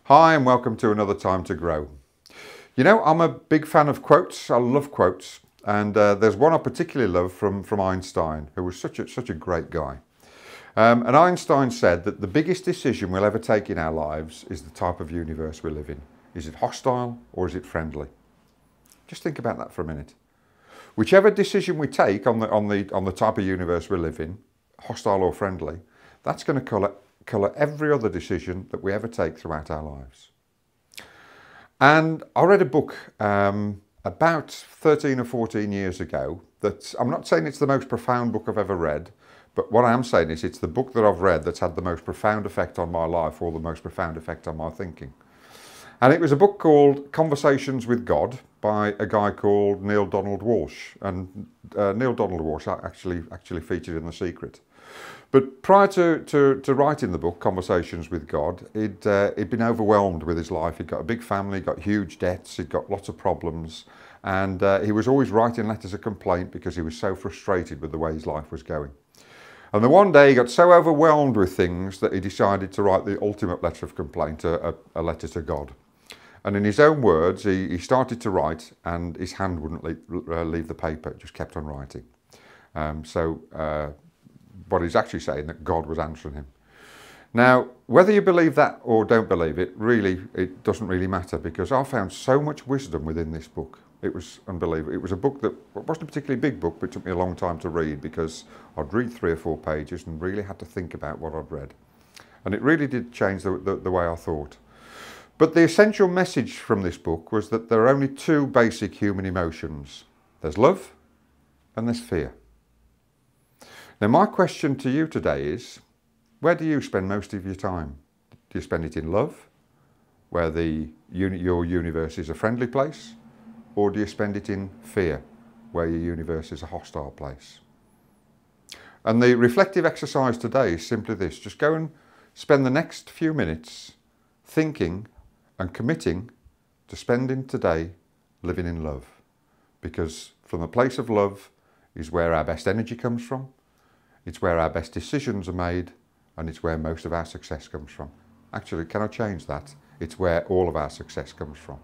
Hi and welcome to another Time to Grow. You know, I'm a big fan of quotes. I love quotes, and there's one I particularly love from Einstein, who was such a great guy. And Einstein said that the biggest decision we'll ever take in our lives is the type of universe we live in. Is it hostile or is it friendly? Just think about that for a minute. Whichever decision we take on the type of universe we live in, hostile or friendly, that's going to colour every other decision that we ever take throughout our lives. And I read a book about 13 or 14 years ago that, I'm not saying it's the most profound book I've ever read, but what I am saying is it's the book that I've read that's had the most profound effect on my life, or the most profound effect on my thinking. And it was a book called Conversations with God by a guy called Neale Donald Walsch. And Neale Donald Walsch actually featured in The Secret. But prior to writing the book, Conversations with God, he'd been overwhelmed with his life. He'd got a big family, got huge debts, he'd got lots of problems. And he was always writing letters of complaint because he was so frustrated with the way his life was going. And then one day he got so overwhelmed with things that he decided to write the ultimate letter of complaint, a letter to God. And in his own words, he started to write and his hand wouldn't leave the paper, it just kept on writing. What he's actually saying, that God was answering him. Now, whether you believe that or don't believe it, really, it doesn't really matter, because I found so much wisdom within this book. It was unbelievable. It was a book that wasn't a particularly big book, but it took me a long time to read, because I'd read 3 or 4 pages and really had to think about what I'd read. And it really did change the way I thought. But the essential message from this book was that there are only 2 basic human emotions. There's love and there's fear. Now, my question to you today is, where do you spend most of your time? Do you spend it in love, where your universe is a friendly place? Or do you spend it in fear, where your universe is a hostile place? And the reflective exercise today is simply this. Just go and spend the next few minutes thinking and committing to spending today living in love. Because from the place of love is where our best energy comes from. It's where our best decisions are made, and it's where most of our success comes from. Actually, can I change that? It's where all of our success comes from.